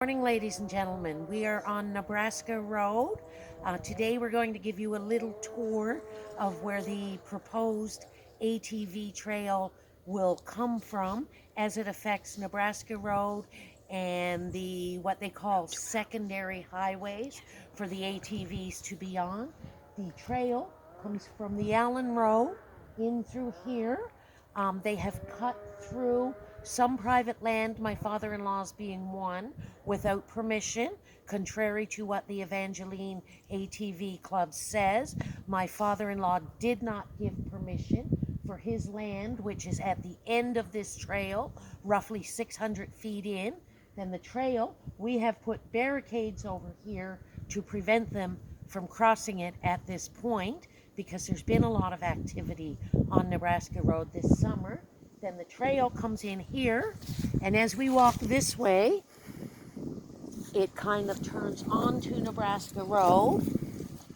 Morning, ladies and gentlemen. We are on Nebraska Road. Today we're going to give you a little tour of where the proposed ATV trail will come from as it affects Nebraska Road and the what they call secondary highways for the ATVs to be on. The trail comes from the Allen Road in through here. They have cut through some private land, my father-in-law's being one, without permission, contrary to what the Evangeline ATV Club says. My father-in-law did not give permission for his land, which is at the end of this trail, roughly 600 feet in. Then the trail, we have put barricades over here to prevent them from crossing it at this point because there's been a lot of activity on Nebraska Road this summer. Then the trail comes in here, and as we walk this way, it kind of turns onto Nebraska Road,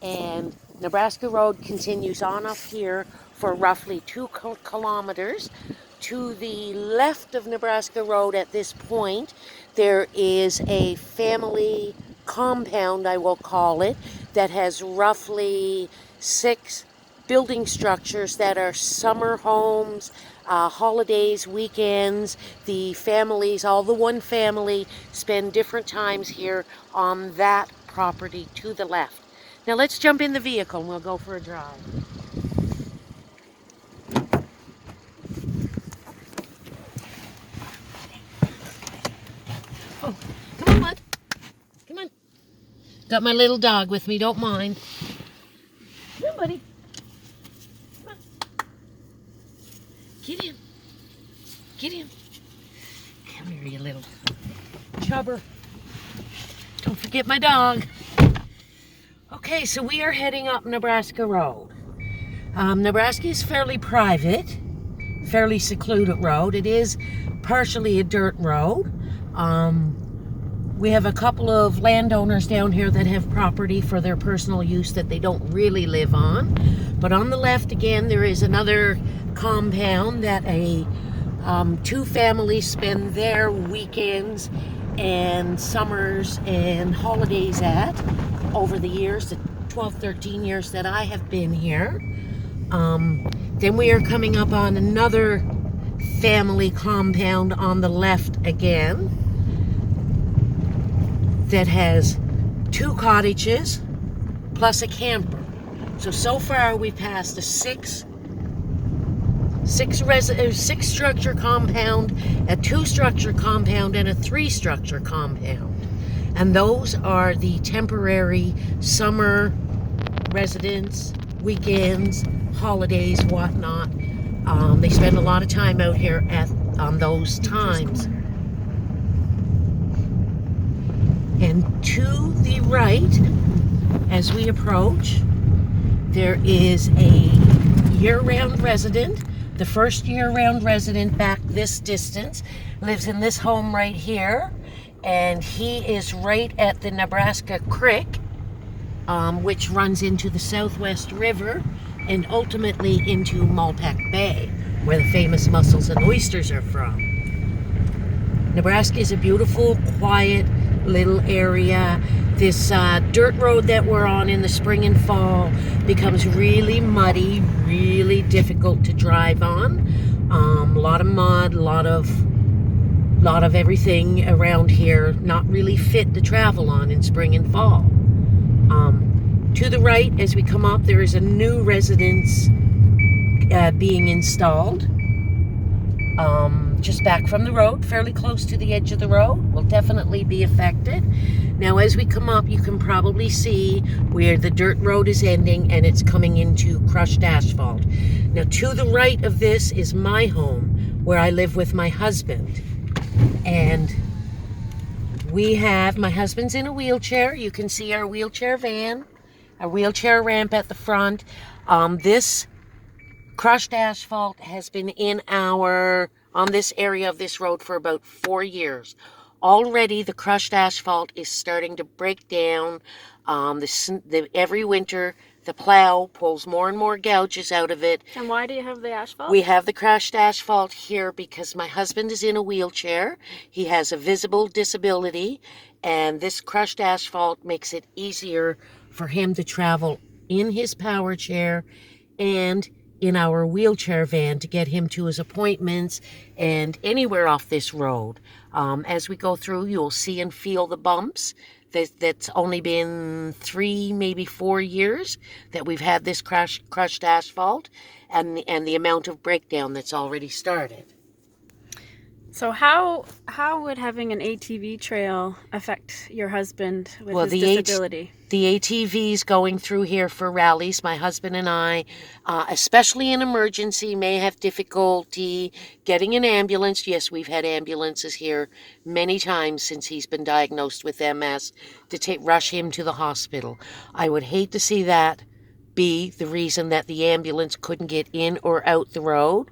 and Nebraska Road continues on up here for roughly 2 kilometers. To the left of Nebraska Road at this point, there is a family compound, I will call it, that has roughly 6 building structures that are summer homes, holidays, weekends. The families, all the one family, spend different times here on that property to the left. Now let's jump in the vehicle and we'll go for a drive. Oh, come on, bud. Come on. Got my little dog with me, don't mind. Come on, buddy. Come on. Get in. Get in. Come here, you little chubber. Don't forget my dog. Okay, so we are heading up Nebraska Road. Nebraska is fairly private, fairly secluded road. It is partially a dirt road. We have a couple of landowners down here that have property for their personal use that they don't really live on. But on the left, again, there is another compound that two families spend their weekends and summers and holidays at over the years, the 12, 13 years that I have been here. Then we are coming up on another family compound on the left again that has 2 cottages plus a camper. So far we've passed a 6 structure compound, a 2 structure compound, and a 3 structure compound. And those are the temporary summer residents, weekends, holidays, whatnot. They spend a lot of time out here on those times. And to the right, as we approach, there is a year-round resident. The first year-round resident back this distance lives in this home right here, and he is right at the Nebraska Creek, which runs into the Southwest River and ultimately into Malpeque Bay, where the famous mussels and oysters are from. Nebraska is a beautiful, quiet little area. This dirt road that we're on in the spring and fall becomes really muddy, really difficult to drive on. A lot of mud, a lot of everything around here not really fit to travel on in spring and fall. To the right, as we come up, there is a new residence being installed. Just back from the road, fairly close to the edge of the road, will definitely be affected. Now, as we come up, you can probably see where the dirt road is ending and it's coming into crushed asphalt. Now, to the right of this is my home, where I live with my husband. And my husband's in a wheelchair. You can see our wheelchair van, a wheelchair ramp at the front. This crushed asphalt has been on this area of this road for about 4 years. Already the crushed asphalt is starting to break down. Every winter the plow pulls more and more gouges out of it. And why do you have the asphalt? We have the crushed asphalt here because my husband is in a wheelchair. He has a visible disability, and this crushed asphalt makes it easier for him to travel in his power chair and in our wheelchair van to get him to his appointments and anywhere off this road. As we go through, you'll see and feel the bumps. That's only been 3, maybe 4 years that we've had this crushed asphalt, and the amount of breakdown that's already started. So how would having an ATV trail affect your husband with his disability? The ATVs going through here for rallies, my husband and I, especially in emergency, may have difficulty getting an ambulance. Yes, we've had ambulances here many times since he's been diagnosed with MS to rush him to the hospital. I would hate to see that be the reason that the ambulance couldn't get in or out the road.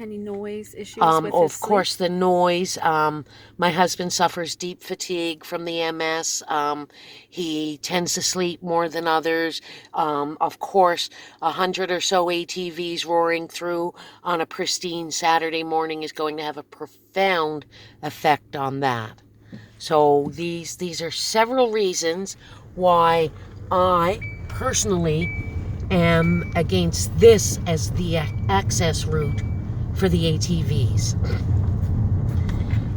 Any noise issues with his Of sleep? course, the noise. My husband suffers deep fatigue from the MS. He tends to sleep more than others. Of course, 100 or so ATVs roaring through on a pristine Saturday morning is going to have a profound effect on that. So these are several reasons why I personally am against this as the access route for the ATVs.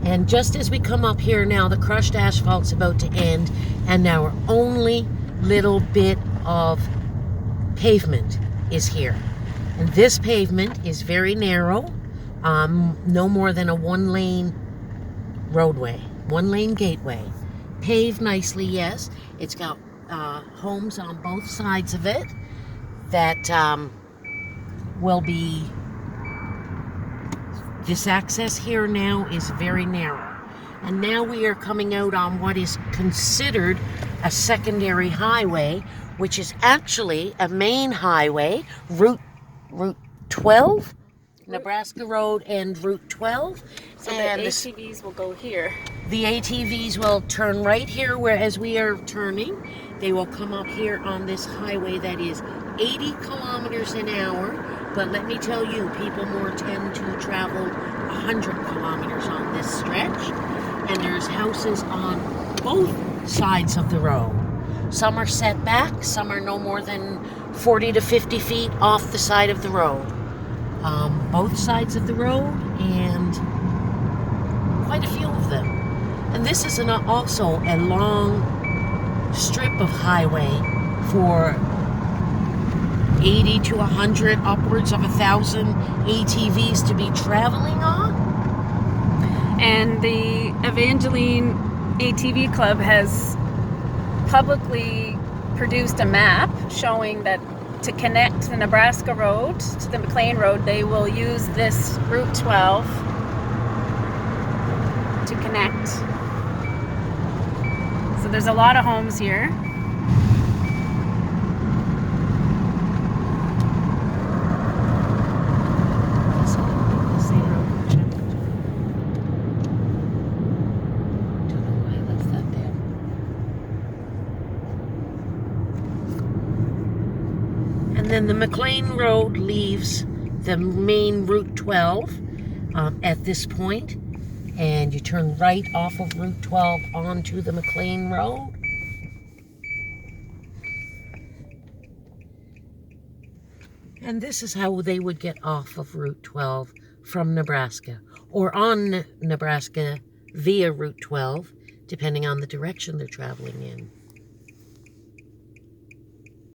And just as we come up here now, the crushed asphalt's about to end, and now our only little bit of pavement is here. And this pavement is very narrow, no more than a 1-lane roadway, 1-lane gateway. Paved nicely, yes. It's got homes on both sides of it that will be. This access here now is very narrow. And now we are coming out on what is considered a secondary highway, which is actually a main highway, Route 12, Nebraska Road and Route 12. So and the ATVs will go here. The ATVs will turn right here where as we are turning. They will come up here on this highway that is 80 kilometers an hour. But let me tell you, people more tend to travel 100 kilometers on this stretch. And there's houses on both sides of the road. Some are set back, some are no more than 40 to 50 feet off the side of the road. Both sides of the road, and quite a few of them. And this is also a long strip of highway for 80 to 100, upwards of 1,000 ATVs to be traveling on. And the Evangeline ATV Club has publicly produced a map showing that to connect the Nebraska Road to the McLean Road, they will use this Route 12 to connect. So there's a lot of homes here. And then the McLean Road leaves the main Route 12 at this point, and you turn right off of Route 12 onto the McLean Road. And this is how they would get off of Route 12 from Nebraska, or on Nebraska via Route 12, depending on the direction they're traveling in.